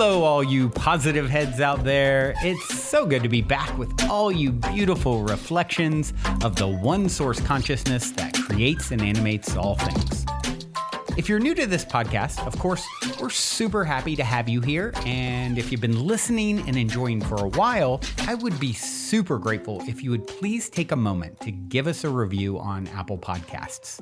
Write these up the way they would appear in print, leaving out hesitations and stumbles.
Hello, all you positive heads out there. It's so good to be back with all you beautiful reflections of the one source consciousness that creates and animates all things. If you're new to this podcast, of course, we're super happy to have you here. And if you've been listening and enjoying for a while, I would be super grateful if you would please take a moment to give us a review on Apple Podcasts.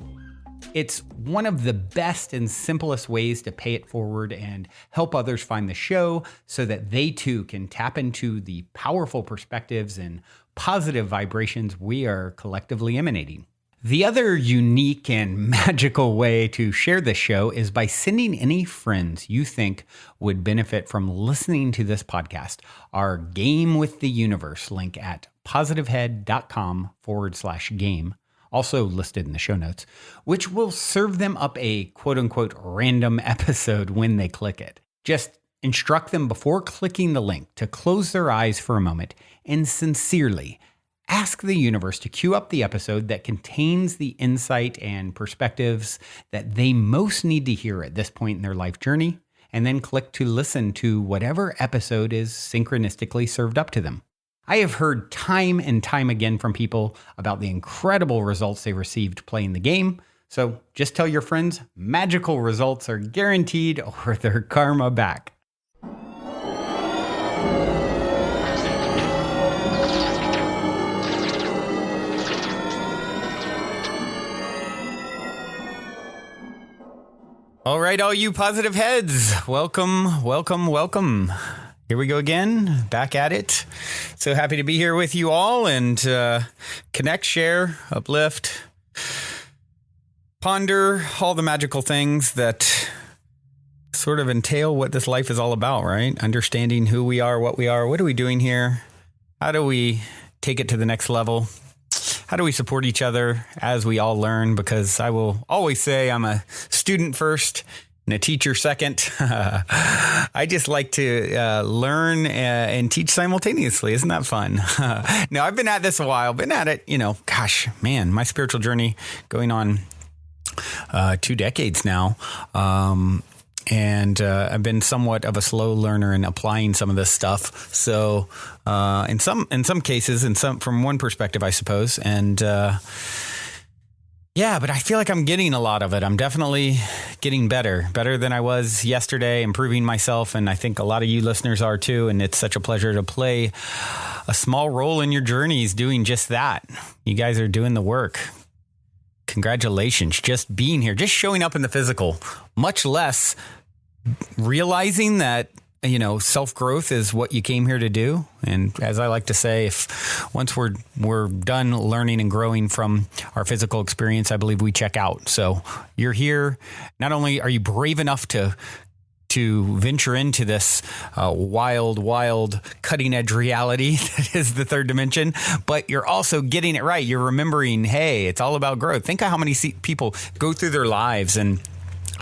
It's one of the best and simplest ways to pay it forward and help others find the show so that they too can tap into the powerful perspectives and positive vibrations we are collectively emanating. The other unique and magical way to share this show is by sending any friends you think would benefit from listening to this podcast our Game with the Universe link at positivehead.com/game. Also listed in the show notes, which will serve them up a quote-unquote random episode when they click it. Just instruct them before clicking the link to close their eyes for a moment and sincerely ask the universe to cue up the episode that contains the insight and perspectives that they most need to hear at this point in their life journey, and then click to listen to whatever episode is synchronistically served up to them. I have heard time and time again from people about the incredible results they received playing the game. So just tell your friends magical results are guaranteed or their karma back. All right, all you positive heads, welcome, welcome, welcome. Here we go again, back at it. So happy to be here with you all and connect, share, uplift, ponder all the magical things that sort of entail what this life is all about, right? Understanding who we are, what are we doing here? How do we take it to the next level? How do we support each other as we all learn? Because I will always say I'm a student first and a teacher second. I just like to learn and teach simultaneously. Isn't that fun? Now, I've been at this a while, been at it, gosh, man, my spiritual journey going on 2 decades now. And I've been somewhat of a slow learner in applying some of this stuff. So in some cases, from one perspective, I suppose. And yeah, but I feel like I'm getting a lot of it. I'm definitely getting better than I was yesterday, improving myself. And I think a lot of you listeners are too. And it's such a pleasure to play a small role in your journeys doing just that. You guys are doing the work. Congratulations. Just being here, just showing up in the physical, much less realizing that, self-growth is what you came here to do. And as I like to say, once we're done learning and growing from our physical experience, I believe we check out. So you're here. Not only are you brave enough to venture into this wild, cutting edge reality that is the third dimension, but you're also getting it right. You're remembering, hey, it's all about growth. Think of how many people go through their lives and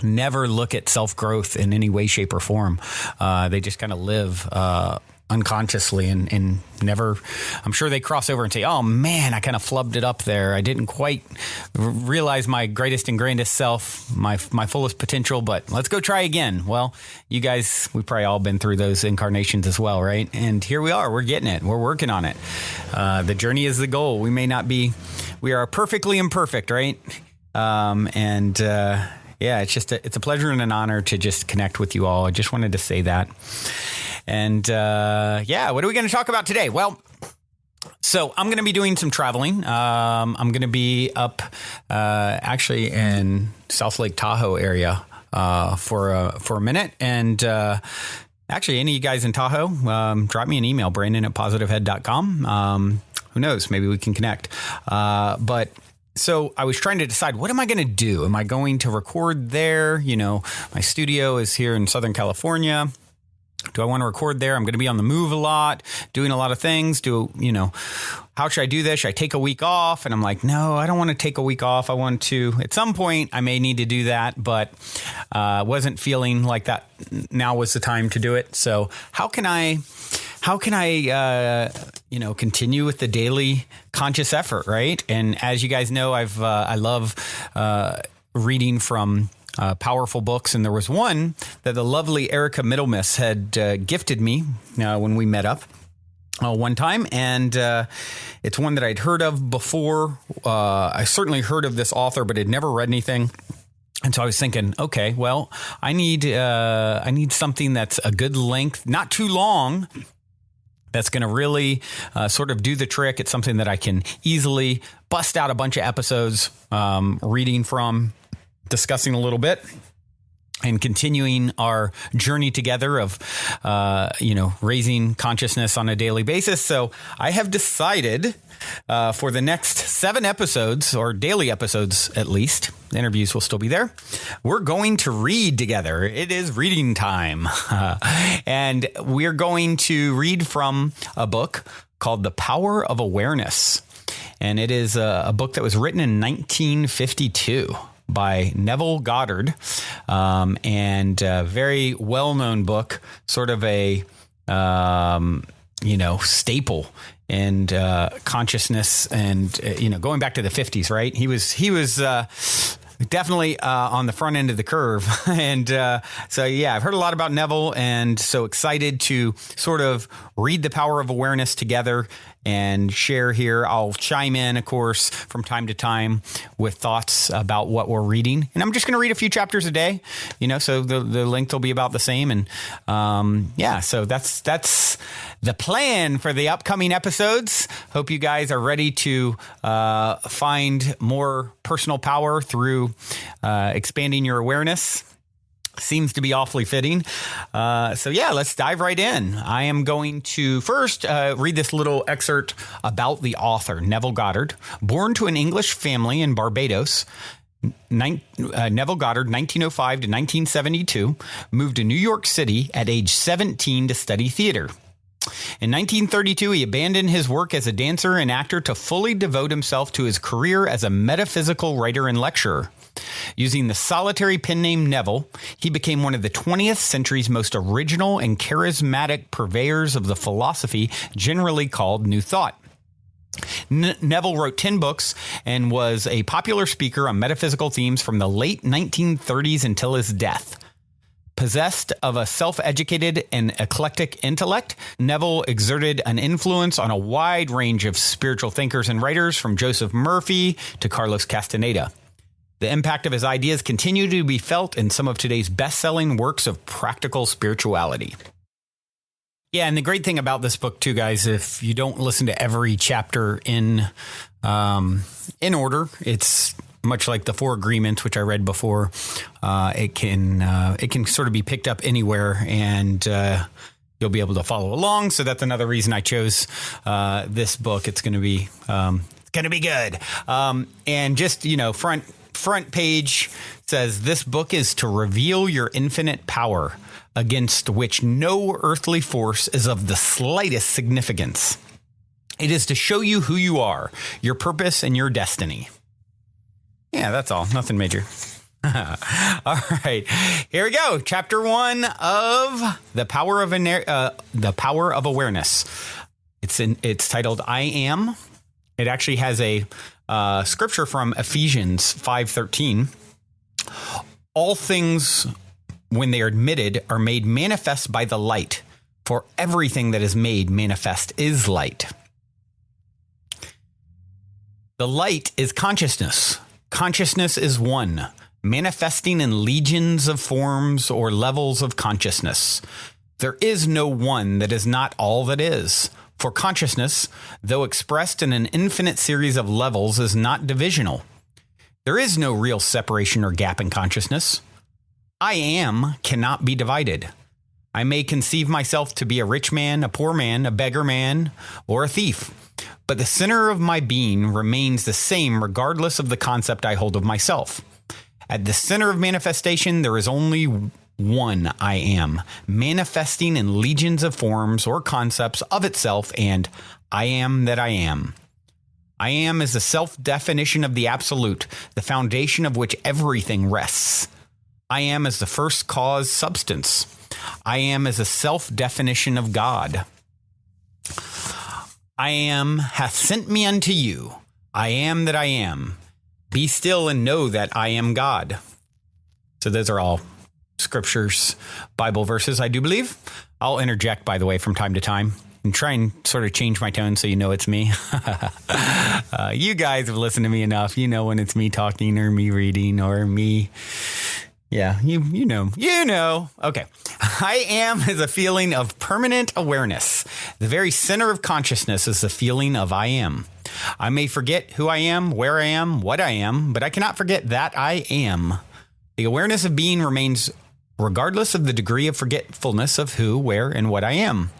never look at self-growth in any way, shape, or form. They just kind of live unconsciously and never, I'm sure they cross over and say, oh man, I kind of flubbed it up there. I didn't quite realize my greatest and grandest self, my fullest potential, but let's go try again. Well, you guys, we've probably all been through those incarnations as well, right? And here we are, we're getting it. We're working on it. The journey is the goal. We are perfectly imperfect, right? Yeah, it's a pleasure and an honor to just connect with you all. I just wanted to say that. And what are we going to talk about today? Well, so I'm going to be doing some traveling. I'm going to be up actually in South Lake Tahoe area for a minute. And actually, any of you guys in Tahoe, drop me an email, brandon@positivehead.com. Who knows? Maybe we can connect. So I was trying to decide, what am I going to do? Am I going to record there? My studio is here in Southern California. Do I want to record there? I'm going to be on the move a lot, doing a lot of things. How should I do this? Should I take a week off? And I'm like, no, I don't want to take a week off. I want to, at some point, I may need to do that, but wasn't feeling like that now was the time to do it. So how can I continue with the daily conscious effort, right? And as you guys know, I love reading from powerful books. And there was one that the lovely Erica Middlemiss had gifted me when we met up one time. And it's one that I'd heard of before. I certainly heard of this author, but had never read anything. And so I was thinking, okay, well, I need something that's a good length, not too long, that's going to really sort of do the trick. It's something that I can easily bust out a bunch of episodes, reading from, discussing a little bit, and continuing our journey together of, raising consciousness on a daily basis. So I have decided for the next 7 episodes, or daily episodes at least, the interviews will still be there, we're going to read together. It is reading time. And we're going to read from a book called The Power of Awareness. And it is a book that was written in 1952. By Neville Goddard, and a very well-known book, sort of a, staple in consciousness, and, going back to the 50s, right? He was definitely on the front end of the curve. And so, I've heard a lot about Neville, and so excited to sort of read The Power of Awareness together and share here. I'll chime in, of course, from time to time with thoughts about what we're reading. And I'm just going to read a few chapters a day, so the length will be about the same. And so that's the plan for the upcoming episodes. Hope you guys are ready to find more personal power through expanding your awareness. Seems to be awfully fitting. Let's dive right in. I am going to first read this little excerpt about the author, Neville Goddard. Born to an English family in Barbados, Neville Goddard, 1905 to 1972, moved to New York City at age 17 to study theater. In 1932, he abandoned his work as a dancer and actor to fully devote himself to his career as a metaphysical writer and lecturer. Using the solitary pen name Neville, he became one of the 20th century's most original and charismatic purveyors of the philosophy generally called New Thought. Neville wrote 10 books and was a popular speaker on metaphysical themes from the late 1930s until his death. Possessed of a self-educated and eclectic intellect, Neville exerted an influence on a wide range of spiritual thinkers and writers, from Joseph Murphy to Carlos Castaneda. The impact of his ideas continue to be felt in some of today's best-selling works of practical spirituality. Yeah, and the great thing about this book, too, guys, if you don't listen to every chapter in order, it's much like the Four Agreements, which I read before. It can sort of be picked up anywhere, and you'll be able to follow along. So that's another reason I chose this book. It's going to be good. And just front page says, this book is to reveal your infinite power, against which no earthly force is of the slightest significance. It is to show you who you are, your purpose, and your destiny. Yeah, that's all. Nothing major. All right, here we go. Chapter 1 of The Power of Awareness. It's titled I Am. It actually has a scripture from Ephesians 5:13. All things, when they are admitted, are made manifest by the light, for everything that is made manifest is light. The light is consciousness. Consciousness is one, manifesting in legions of forms or levels of consciousness. There is no one that is not all that is. For consciousness, though expressed in an infinite series of levels, is not divisional. There is no real separation or gap in consciousness. I am cannot be divided. I may conceive myself to be a rich man, a poor man, a beggar man, or a thief, but the center of my being remains the same regardless of the concept I hold of myself. At the center of manifestation, there is only one I am, manifesting in legions of forms or concepts of itself, and I am that I am. I am is the self-definition of the absolute, the foundation of which everything rests. I am as the first cause substance. I am as a self-definition of God. I am hath sent me unto you. I am that I am. Be still and know that I am God. So those are all scriptures, Bible verses, I do believe. I'll interject, by the way, from time to time and try and sort of change my tone so you know it's me. You guys have listened to me enough. You know when it's me talking or me reading or me. Yeah, you know. Okay. I am is a feeling of permanent awareness. The very center of consciousness is the feeling of I am. I may forget who I am, where I am, what I am, but I cannot forget that I am. The awareness of being remains regardless of the degree of forgetfulness of who, where, and what I am.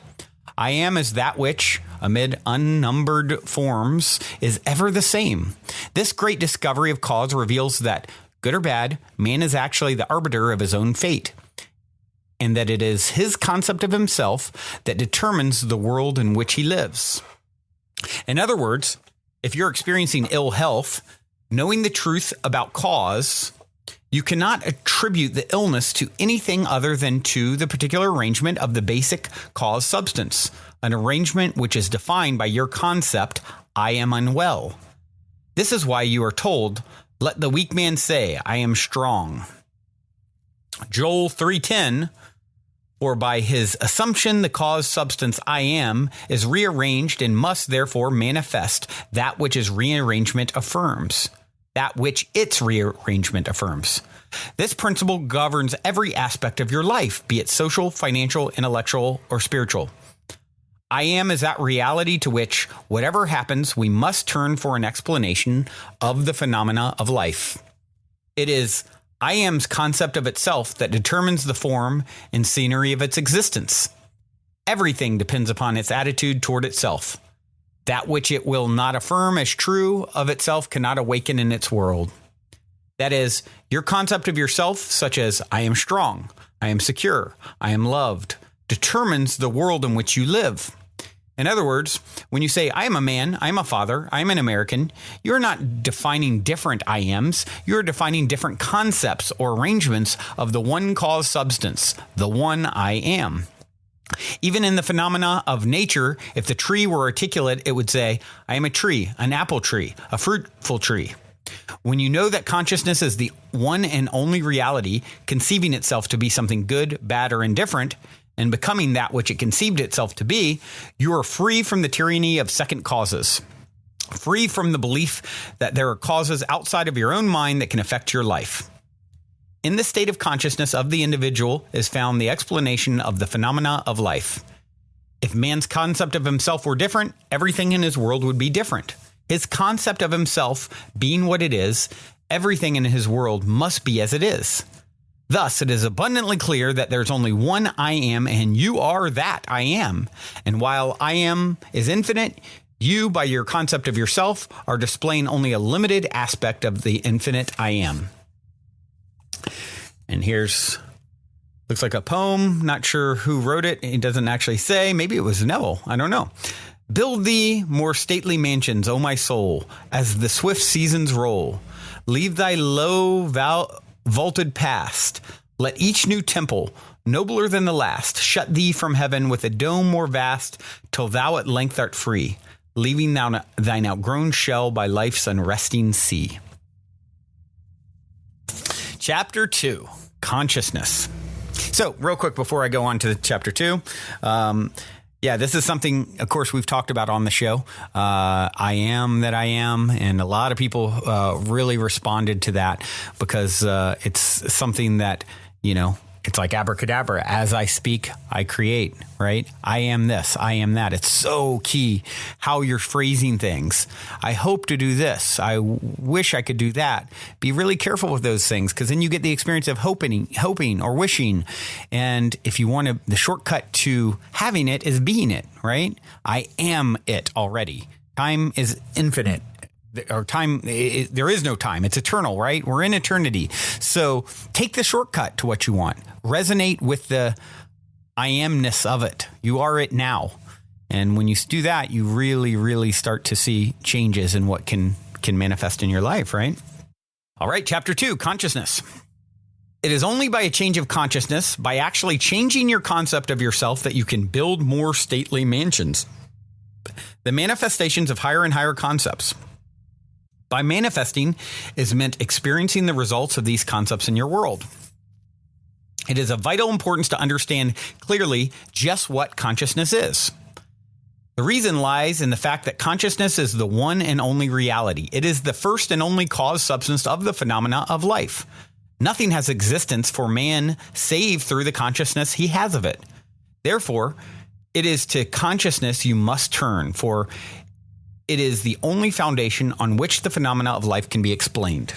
I am is that which, amid unnumbered forms, is ever the same. This great discovery of cause reveals that, good or bad, man is actually the arbiter of his own fate, and that it is his concept of himself that determines the world in which he lives. In other words, if you're experiencing ill health, knowing the truth about cause, you cannot attribute the illness to anything other than to the particular arrangement of the basic cause substance, an arrangement which is defined by your concept, I am unwell. This is why you are told, let the weak man say, I am strong. Joel 3:10, or by his assumption, the cause substance I am is rearranged and must therefore manifest that which its rearrangement affirms. This principle governs every aspect of your life, be it social, financial, intellectual, or spiritual. I am is that reality to which, whatever happens, we must turn for an explanation of the phenomena of life. It is I am's concept of itself that determines the form and scenery of its existence. Everything depends upon its attitude toward itself. That which it will not affirm as true of itself cannot awaken in its world. That is, your concept of yourself, such as I am strong, I am secure, I am loved, determines the world in which you live. In other words, when you say, I am a man, I am a father, I am an American, you're not defining different I ams, you're defining different concepts or arrangements of the one cause substance, the one I am. Even in the phenomena of nature, if the tree were articulate, it would say, I am a tree, an apple tree, a fruitful tree. When you know that consciousness is the one and only reality, conceiving itself to be something good, bad, or indifferent, and becoming that which it conceived itself to be, you are free from the tyranny of second causes, free from the belief that there are causes outside of your own mind that can affect your life. In the state of consciousness of the individual is found the explanation of the phenomena of life. If man's concept of himself were different, everything in his world would be different. His concept of himself being what it is, everything in his world must be as it is. Thus, it is abundantly clear that there's only one I am, and you are that I am. And while I am is infinite, you, by your concept of yourself, are displaying only a limited aspect of the infinite I am. And here's, looks like a poem. Not sure who wrote it. It doesn't actually say. Maybe it was Neville. I don't know. Build thee more stately mansions, O my soul, as the swift seasons roll. Leave thy low vaulted past. Let each new temple, nobler than the last, shut thee from heaven with a dome more vast, till thou at length art free, leaving thine outgrown shell by life's unresting sea. Chapter 2, Consciousness. So, real quick before I go on to chapter 2, this is something, of course, we've talked about on the show. I am that I am, and a lot of people really responded to that because it's something that, it's like abracadabra. As I speak, I create, right? I am this, I am that. It's so key how you're phrasing things. I hope to do this. I wish I could do that. Be really careful with those things because then you get the experience of hoping or wishing. And if you want the shortcut to having it is being it, right? I am it already. Time is infinite. Or time, there is no time. It's eternal, right? We're in eternity. So take the shortcut to what you want. Resonate with the I amness of it. You are it now. And when you do that, you really, really start to see changes in what can manifest in your life, right? All right, chapter 2, consciousness. It is only by a change of consciousness, by actually changing your concept of yourself, that you can build more stately mansions. The manifestations of higher and higher concepts. By manifesting is meant experiencing the results of these concepts in your world. It is of vital importance to understand clearly just what consciousness is. The reason lies in the fact that consciousness is the one and only reality. It is the first and only cause substance of the phenomena of life. Nothing has existence for man save through the consciousness he has of it. Therefore, it is to consciousness you must turn, for it is the only foundation on which the phenomena of life can be explained.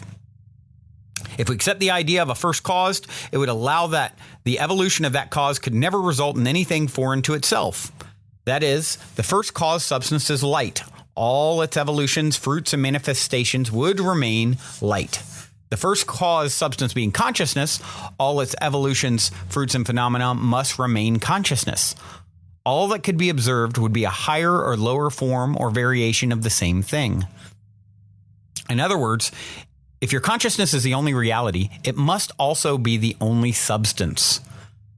If we accept the idea of a first cause, it would allow that the evolution of that cause could never result in anything foreign to itself. That is, the first cause substance is light. All its evolutions, fruits, and manifestations would remain light. The first cause substance being consciousness, all its evolutions, fruits, and phenomena must remain consciousness. All that could be observed would be a higher or lower form or variation of the same thing. In other words, if your consciousness is the only reality, it must also be the only substance.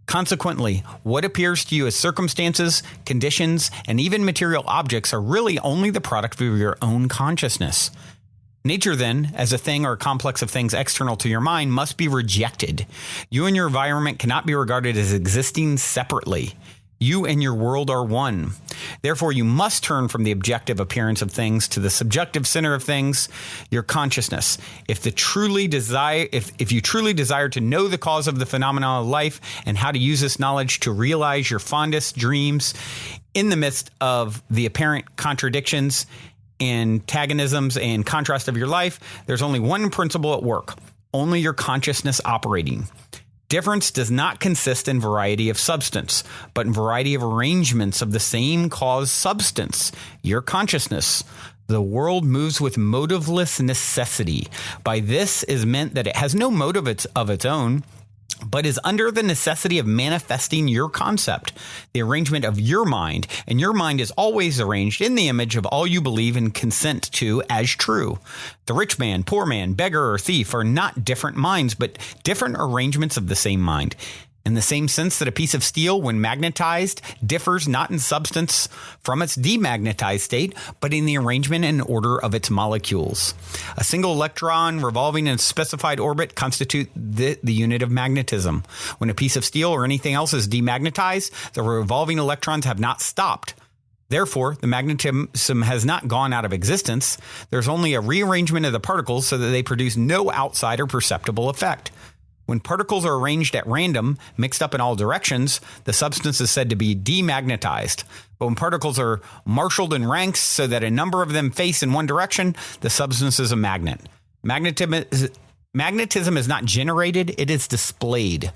Consequently, what appears to you as circumstances, conditions, and even material objects are really only the product of your own consciousness. Nature, then, as a thing or a complex of things external to your mind, must be rejected. You and your environment cannot be regarded as existing separately. You and your world are one. Therefore, you must turn from the objective appearance of things to the subjective center of things, your consciousness. If you truly desire to know the cause of the phenomena of life and how to use this knowledge to realize your fondest dreams in the midst of the apparent contradictions, antagonisms, and contrast of your life, there's only one principle at work, only your consciousness operating. Difference does not consist in variety of substance, but in variety of arrangements of the same cause substance, your consciousness. The world moves with motiveless necessity. By this is meant that it has no motive of its own, but is under the necessity of manifesting your concept, the arrangement of your mind, and your mind is always arranged in the image of all you believe and consent to as true. The rich man, poor man, beggar, or thief are not different minds, but different arrangements of the same mind. In the same sense that a piece of steel, when magnetized, differs not in substance from its demagnetized state, but in the arrangement and order of its molecules. A single electron revolving in a specified orbit constitute the unit of magnetism. When a piece of steel or anything else is demagnetized, the revolving electrons have not stopped. Therefore, the magnetism has not gone out of existence. There's only a rearrangement of the particles so that they produce no outside or perceptible effect. When particles are arranged at random, mixed up in all directions, the substance is said to be demagnetized. But when particles are marshaled in ranks so that a number of them face in one direction, the substance is a magnet. Magnetism is not generated, it is displayed.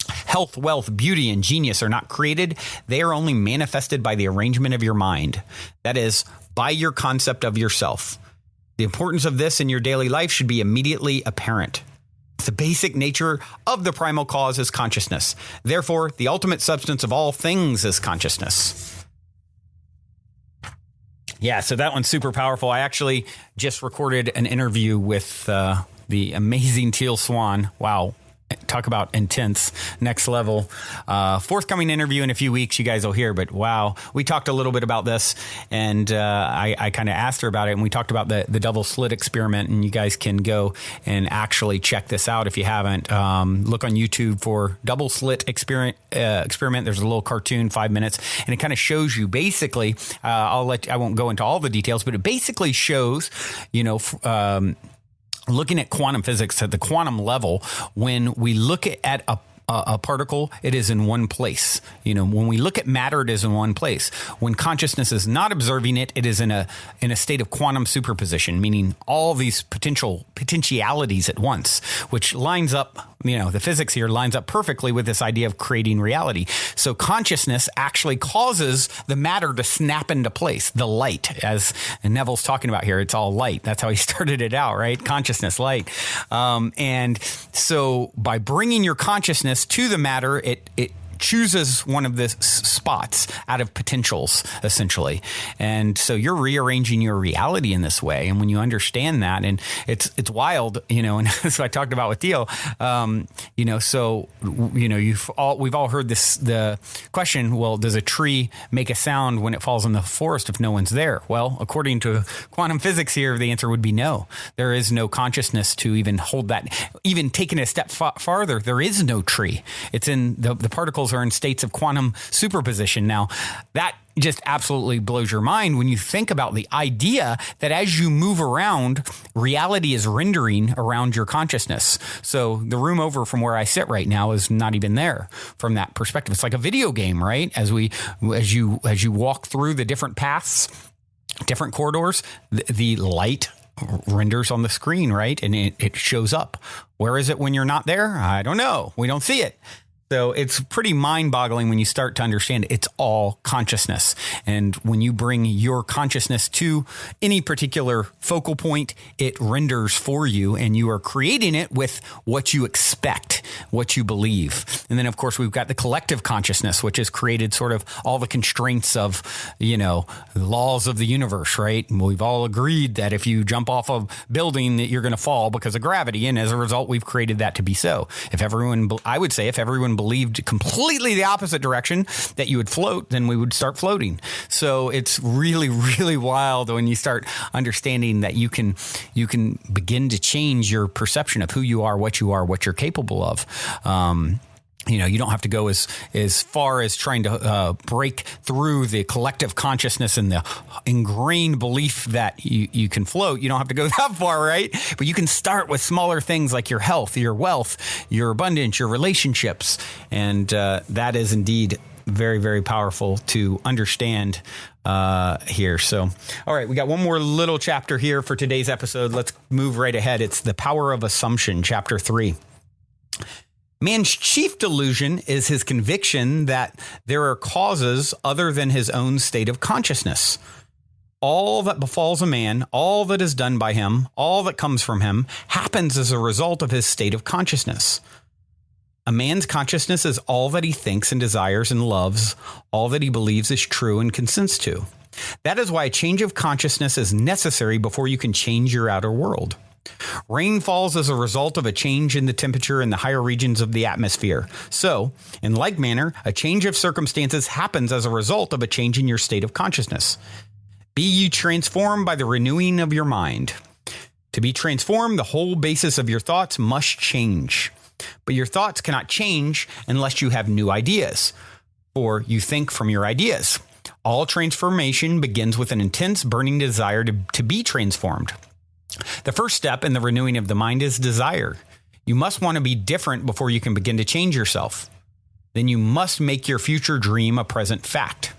Health, wealth, beauty, and genius are not created. They are only manifested by the arrangement of your mind. That is, by your concept of yourself. The importance of this in your daily life should be immediately apparent. The basic nature of the primal cause is consciousness. Therefore, the ultimate substance of all things is consciousness. Yeah, so that one's super powerful. I actually just recorded an interview with the amazing Teal Swan. Wow. Talk about intense, next level. Forthcoming interview in a few weeks, you guys will hear. But wow, we talked a little bit about this, and I kind of asked her about it, and we talked about the double slit experiment. And you guys can go and actually check this out if you haven't. Look on YouTube for double slit experiment. There's a little cartoon, 5 minutes, and it kind of shows you basically. I won't go into all the details, but it basically shows, looking at quantum physics at the quantum level, when we look at a particle, it is in one place. When we look at matter, it is in one place. When consciousness is not observing it, it is in a state of quantum superposition, meaning all these potentialities at once, which lines up, the physics here lines up perfectly with this idea of creating reality. So consciousness actually causes the matter to snap into place, the light, as Neville's talking about here. It's all light. That's how he started it out, right? Consciousness, light. And so by bringing your consciousness to the matter, it chooses one of the spots out of potentials, essentially. And so you're rearranging your reality in this way. And when you understand that, and it's wild, and so I talked about with Theo, we've all heard the question, well, does a tree make a sound when it falls in the forest if no one's there? Well, according to quantum physics here, the answer would be no. There is no consciousness to even hold that. Even taking a step farther, there is no tree. It's in the particles are in states of quantum superposition. Now, that just absolutely blows your mind when you think about the idea that as you move around, reality is rendering around your consciousness. So the room over from where I sit right now is not even there from that perspective. It's like a video game, right? As you walk through the different paths, different corridors, the light renders on the screen, right? And it shows up. Where is it when you're not there? I don't know. We don't see it. So it's pretty mind-boggling when you start to understand it's all consciousness. And when you bring your consciousness to any particular focal point, it renders for you, and you are creating it with what you expect, what you believe. And then, of course, we've got the collective consciousness, which has created sort of all the constraints of, the laws of the universe, right? And we've all agreed that if you jump off a building that you're going to fall because of gravity. And as a result, we've created that to be so. If everyone believed completely the opposite direction, that you would float, then we would start floating. So it's really, really wild when you start understanding that you can begin to change your perception of who you are, what you're capable of. You don't have to go as far as trying to break through the collective consciousness and the ingrained belief that you can float. You don't have to go that far, right? But you can start with smaller things like your health, your wealth, your abundance, your relationships. And that is indeed very, very powerful to understand here. So, all right, we got one more little chapter here for today's episode. Let's move right ahead. It's The Power of Assumption, Chapter 3. Man's chief delusion is his conviction that there are causes other than his own state of consciousness. All that befalls a man, all that is done by him, all that comes from him, happens as a result of his state of consciousness. A man's consciousness is all that he thinks and desires and loves, all that he believes is true and consents to. That is why a change of consciousness is necessary before you can change your outer world. Rain falls as a result of a change in the temperature in the higher regions of the atmosphere. So, in like manner, a change of circumstances happens as a result of a change in your state of consciousness. Be ye transformed by the renewing of your mind. To be transformed, the whole basis of your thoughts must change. But your thoughts cannot change unless you have new ideas, for you think from your ideas. All transformation begins with an intense, burning desire to be transformed. The first step in the renewing of the mind is desire. You must want to be different before you can begin to change yourself. Then you must make your future dream a present fact.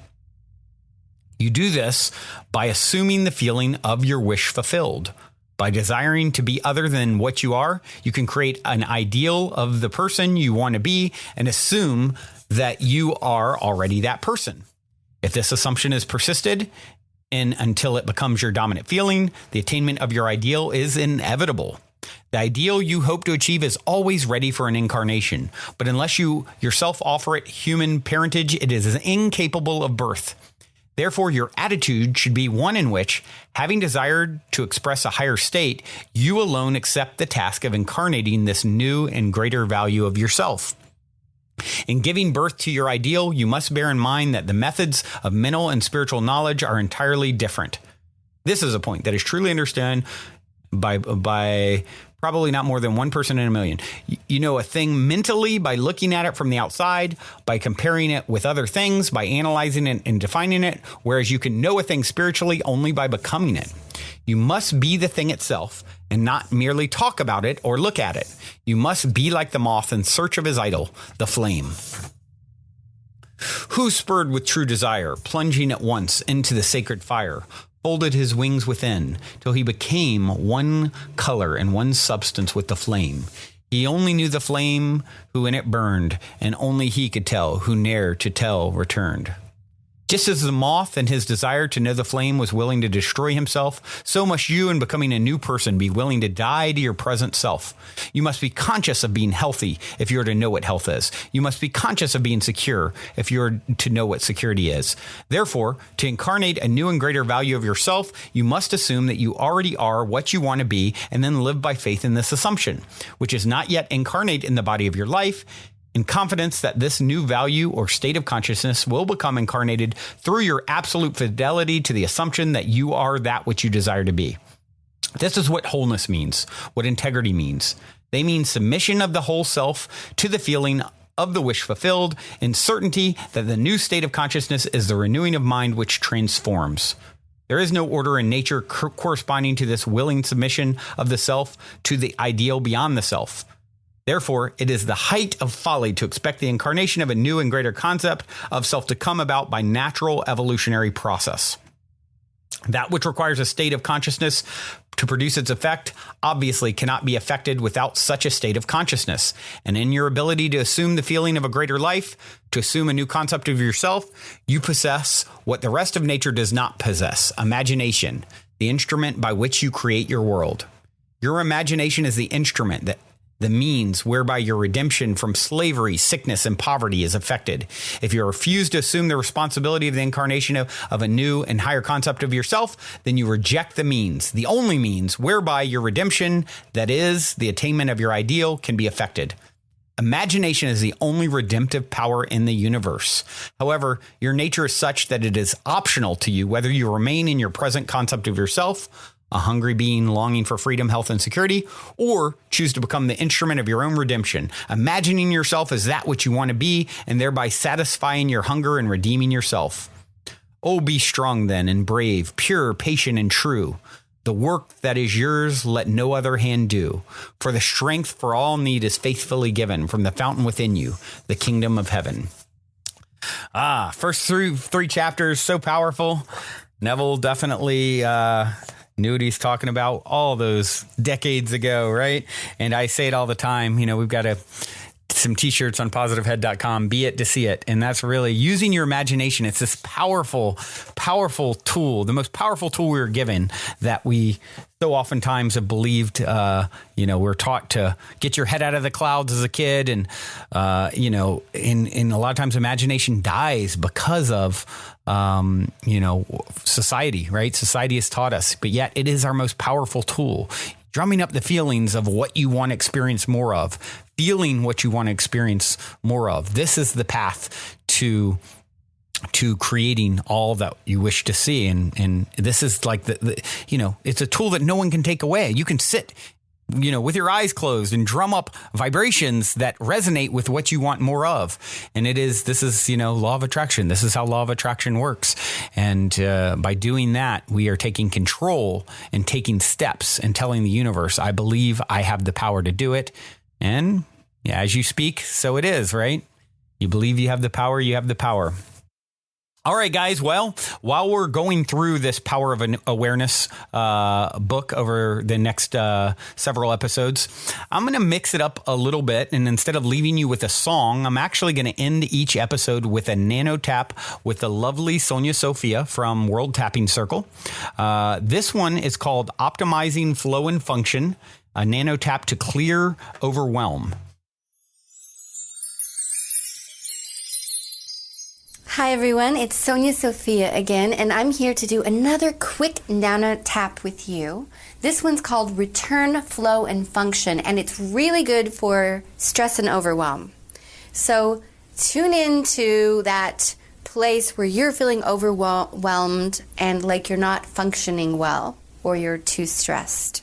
You do this by assuming the feeling of your wish fulfilled. By desiring to be other than what you are, you can create an ideal of the person you want to be and assume that you are already that person. If this assumption is persisted, and until it becomes your dominant feeling, the attainment of your ideal is inevitable. The ideal you hope to achieve is always ready for an incarnation, but unless you yourself offer it human parentage, it is incapable of birth. Therefore, your attitude should be one in which, having desired to express a higher state, you alone accept the task of incarnating this new and greater value of yourself. In giving birth to your ideal, you must bear in mind that the methods of mental and spiritual knowledge are entirely different. This is a point that is truly understood by probably not more than one person in a million. You know a thing mentally by looking at it from the outside, by comparing it with other things, by analyzing it and defining it, whereas you can know a thing spiritually only by becoming it. You must be the thing itself and not merely talk about it or look at it. You must be like the moth in search of his idol, the flame. Who, spurred with true desire, plunging at once into the sacred fire, folded his wings within till he became one color and one substance with the flame. He only knew the flame who in it burned, and only he could tell who ne'er to tell returned. Just as the moth and his desire to know the flame was willing to destroy himself, so must you in becoming a new person be willing to die to your present self. You must be conscious of being healthy if you are to know what health is. You must be conscious of being secure if you are to know what security is. Therefore, to incarnate a new and greater value of yourself, you must assume that you already are what you want to be and then live by faith in this assumption, which is not yet incarnate in the body of your life, in confidence that this new value or state of consciousness will become incarnated through your absolute fidelity to the assumption that you are that which you desire to be. This is what wholeness means, what integrity means. They mean submission of the whole self to the feeling of the wish fulfilled, and certainty that the new state of consciousness is the renewing of mind which transforms. There is no order in nature corresponding to this willing submission of the self to the ideal beyond the self. Therefore, it is the height of folly to expect the incarnation of a new and greater concept of self to come about by natural evolutionary process. That which requires a state of consciousness to produce its effect obviously cannot be affected without such a state of consciousness. And in your ability to assume the feeling of a greater life, to assume a new concept of yourself, you possess what the rest of nature does not possess: imagination, the instrument by which you create your world. Your imagination is the instrument, the means whereby your redemption from slavery, sickness, and poverty is effected. If you refuse to assume the responsibility of the incarnation of a new and higher concept of yourself, then you reject the means, the only means whereby your redemption, that is, the attainment of your ideal, can be effected. Imagination is the only redemptive power in the universe. However, your nature is such that it is optional to you whether you remain in your present concept of yourself, a hungry being longing for freedom, health, and security, or choose to become the instrument of your own redemption, imagining yourself as that which you want to be, and thereby satisfying your hunger and redeeming yourself. Oh, be strong then, and brave, pure, patient, and true. The work that is yours, let no other hand do. For the strength for all need is faithfully given from the fountain within you, the kingdom of heaven. First three chapters, so powerful. Neville definitely knew what he's talking about all those decades ago, right? And I say it all the time. We've got some t-shirts on positivehead.com, be it to see it. And that's really using your imagination. It's this powerful, powerful tool, the most powerful tool we were given, that we so oftentimes have believed, we're taught to get your head out of the clouds as a kid. And, in a lot of times imagination dies because of, society, right? Society has taught us, but yet it is our most powerful tool. Drumming up the feelings of what you want to experience more of, feeling what you want to experience more of. This is the path to creating all that you wish to see. And this is like it's a tool that no one can take away. You can sit, with your eyes closed and drum up vibrations that resonate with what you want more of. And this is law of attraction. This is how law of attraction works. And by doing that, we are taking control and taking steps and telling the universe, I believe I have the power to do it. And as you speak, so it is, right? You believe you have the power, you have the power. All right, guys. Well, while we're going through this Power of Awareness book over the next several episodes, I'm going to mix it up a little bit. And instead of leaving you with a song, I'm actually going to end each episode with a nano tap with the lovely Sonia Sophia from World Tapping Circle. This one is called Optimizing Flow and Function, a nano tap to clear overwhelm. Hi everyone, it's Sonia Sophia again, and I'm here to do another quick nano tap with you. This one's called Return, Flow, and Function, and it's really good for stress and overwhelm. So tune into that place where you're feeling overwhelmed and like you're not functioning well, or you're too stressed.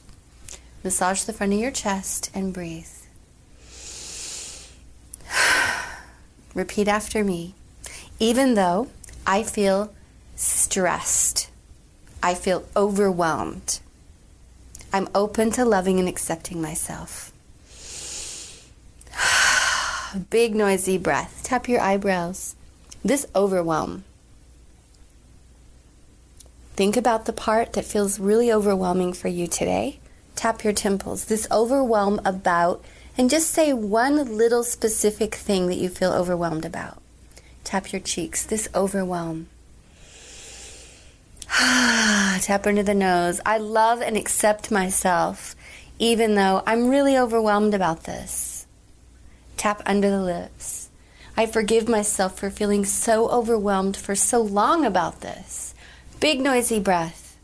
Massage the front of your chest and breathe. Repeat after me. Even though I feel stressed, I feel overwhelmed, I'm open to loving and accepting myself. Big noisy breath. Tap your eyebrows. This overwhelm. Think about the part that feels really overwhelming for you today. Tap your temples. This overwhelm about, and just say one little specific thing that you feel overwhelmed about. Tap your cheeks. This overwhelm. Tap under the nose. I love and accept myself, even though I'm really overwhelmed about this. Tap under the lips. I forgive myself for feeling so overwhelmed for so long about this. Big noisy breath.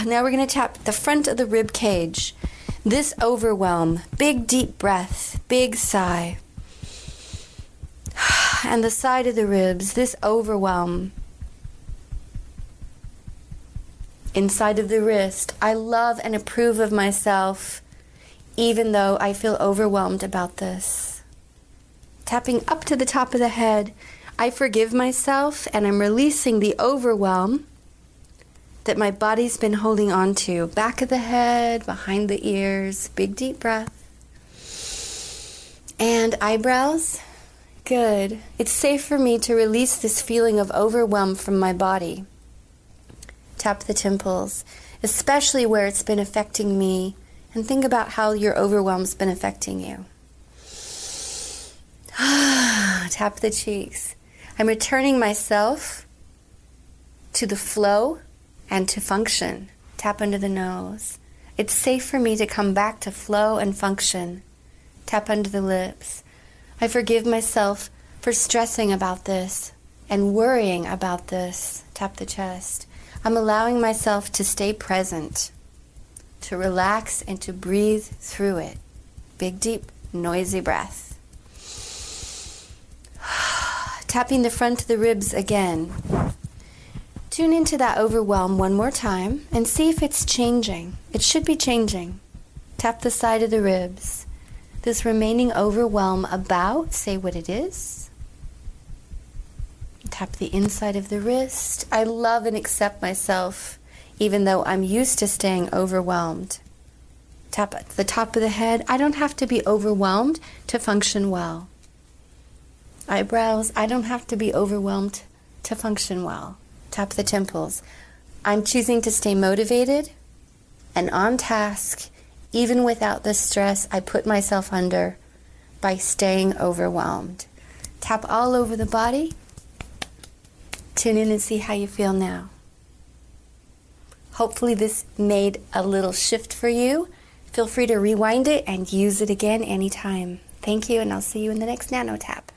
Now we're going to tap the front of the rib cage. This overwhelm. Big deep breath. Big sigh. And the side of the ribs. This overwhelm. Inside of the wrist. I love and approve of myself, even though I feel overwhelmed about this. Tapping up to the top of the head. I forgive myself and I'm releasing the overwhelm that my body's been holding on to. Back of the head, behind the ears. Big deep breath. And eyebrows. Good. It's safe for me to release this feeling of overwhelm from my body. Tap the temples, especially where it's been affecting me, and think about how your overwhelm's been affecting you. Tap the cheeks. I'm returning myself to the flow and to function. Tap under the nose. It's safe for me to come back to flow and function. Tap under the lips. I forgive myself for stressing about this and worrying about this. Tap the chest. I'm allowing myself to stay present, to relax and to breathe through it. Big, deep, noisy breath. Tapping the front of the ribs again. Tune into that overwhelm one more time and see if it's changing. It should be changing. Tap the side of the ribs. This remaining overwhelm about, say what it is. Tap the inside of the wrist. I love and accept myself, even though I'm used to staying overwhelmed. Tap at the top of the head. I don't have to be overwhelmed to function well. Eyebrows. I don't have to be overwhelmed to function well. Tap the temples. I'm choosing to stay motivated and on task, even without the stress I put myself under by staying overwhelmed. Tap all over the body. Tune in and see how you feel now. Hopefully this made a little shift for you. Feel free to rewind it and use it again anytime. Thank you, and I'll see you in the next Nano Tap.